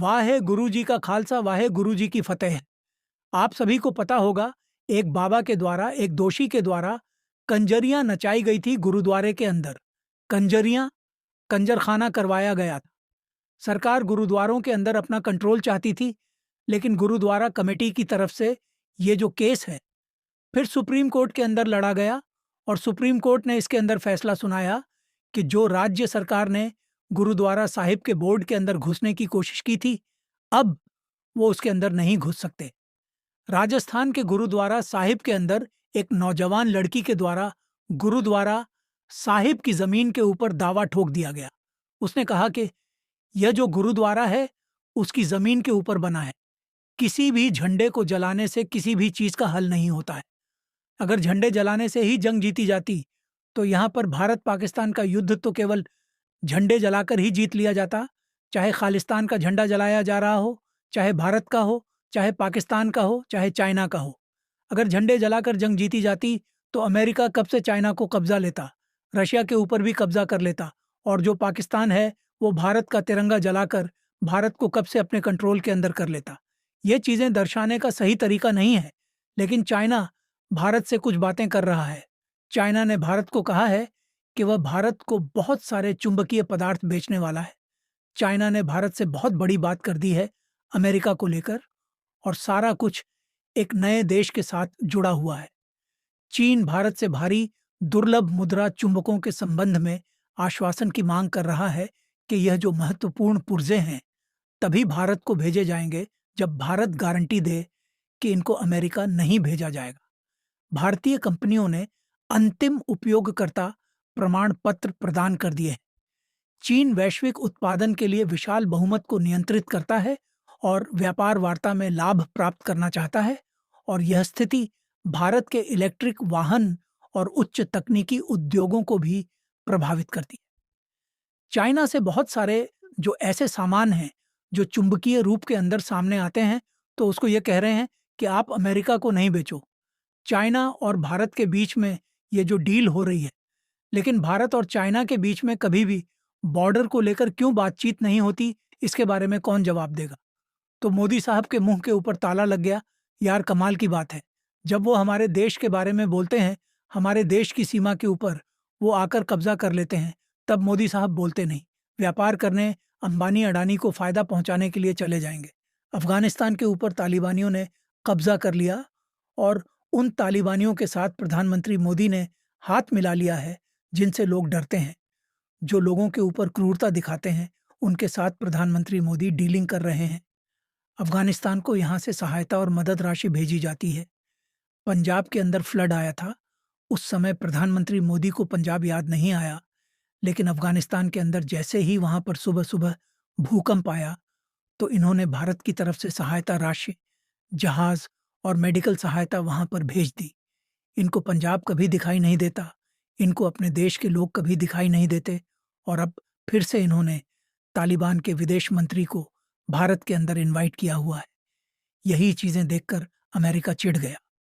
वाहे गुरु जी का खालसा, वाहे गुरु जी की फतेह। आप सभी को पता होगा, एक बाबा के द्वारा, एक दोषी के द्वारा कंजरियां नचाई गई थी गुरुद्वारे के अंदर। कंजरियां, कंजरखाना करवाया गया था। सरकार गुरुद्वारों के अंदर अपना कंट्रोल चाहती थी, लेकिन गुरुद्वारा कमेटी की तरफ से ये जो केस है फिर सुप्रीम कोर्ट के अंदर लड़ा गया, और सुप्रीम कोर्ट ने इसके अंदर फैसला सुनाया कि जो राज्य सरकार ने गुरुद्वारा साहिब के बोर्ड के अंदर घुसने की कोशिश की थी, अब वो उसके अंदर नहीं घुस सकते। राजस्थान के गुरुद्वारा साहिब के अंदर एक नौजवान लड़की के द्वारा गुरुद्वारा साहिब की जमीन के ऊपर दावा ठोक दिया गया। उसने कहा कि यह जो गुरुद्वारा है उसकी जमीन के ऊपर बना है। किसी भी झंडे को जलाने से किसी भी चीज का हल नहीं होता है। अगर झंडे जलाने से ही जंग जीती जाती तो यहाँ पर भारत पाकिस्तान का युद्ध तो केवल झंडे जलाकर ही जीत लिया जाता। चाहे खालिस्तान का झंडा जलाया जा रहा हो, चाहे भारत का हो, चाहे पाकिस्तान का हो, चाहे चाइना का हो, अगर झंडे जलाकर जंग जीती जाती तो अमेरिका कब से चाइना को कब्जा लेता, रशिया के ऊपर भी कब्जा कर लेता, और जो पाकिस्तान है वो भारत का तिरंगा जलाकर भारत को कब से अपने कंट्रोल के अंदर कर लेता। ये चीज़ें दर्शाने का सही तरीका नहीं है, लेकिन चाइना भारत से कुछ बातें कर रहा है। चाइना ने भारत को कहा है कि वह भारत को बहुत सारे चुंबकीय पदार्थ बेचने वाला है। चाइना ने भारत से बहुत बड़ी बात कर दी है अमेरिका को लेकर, और सारा कुछ एक नए देश के साथ जुड़ा हुआ है। चीन भारत से भारी दुर्लभ मुद्रा चुंबकों के संबंध में आश्वासन की मांग कर रहा है कि यह जो महत्वपूर्ण पुर्जे हैं तभी भारत को भेजे जाएंगे जब भारत गारंटी दे कि इनको अमेरिका नहीं भेजा जाएगा। भारतीय कंपनियों ने अंतिम उपयोगकर्ता प्रमाण पत्र प्रदान कर दिए हैं। चीन वैश्विक उत्पादन के लिए विशाल बहुमत को नियंत्रित करता है और व्यापार वार्ता में लाभ प्राप्त करना चाहता है, और यह स्थिति भारत के इलेक्ट्रिक वाहन और उच्च तकनीकी उद्योगों को भी प्रभावित करती है। चाइना से बहुत सारे जो ऐसे सामान हैं जो चुंबकीय रूप के अंदर सामने आते हैं, तो उसको ये कह रहे हैं कि आप अमेरिका को नहीं बेचो। चाइना और भारत के बीच में ये जो डील हो रही है, लेकिन भारत और चाइना के बीच में कभी भी बॉर्डर को लेकर क्यों बातचीत नहीं होती, इसके बारे में कौन जवाब देगा। तो मोदी साहब के मुंह के ऊपर ताला लग गया। यार कमाल की बात है, जब वो हमारे देश के बारे में बोलते हैं, हमारे देश की सीमा के ऊपर वो आकर कब्जा कर लेते हैं, तब मोदी साहब बोलते नहीं। व्यापार करने अंबानी अडानी को फायदा पहुंचाने के लिए चले जाएंगे। अफगानिस्तान के ऊपर तालिबानियों ने कब्जा कर लिया, और उन तालिबानियों के साथ प्रधानमंत्री मोदी ने हाथ मिला लिया है जिनसे लोग डरते हैं। जो लोगों के ऊपर क्रूरता दिखाते हैं उनके साथ प्रधानमंत्री मोदी डीलिंग कर रहे हैं। अफगानिस्तान को यहाँ से सहायता और मदद राशि भेजी जाती है। पंजाब के अंदर फ्लड आया था, उस समय प्रधानमंत्री मोदी को पंजाब याद नहीं आया, लेकिन अफगानिस्तान के अंदर जैसे ही वहाँ पर सुबह सुबह भूकंप आया तो इन्होंने भारत की तरफ से सहायता राशि, जहाज और मेडिकल सहायता वहाँ पर भेज दी। इनको पंजाब कभी दिखाई नहीं देता, इनको अपने देश के लोग कभी दिखाई नहीं देते, और अब फिर से इन्होंने तालिबान के विदेश मंत्री को भारत के अंदर इनवाइट किया हुआ है। यही चीज़ें देखकर अमेरिका चिढ़ गया।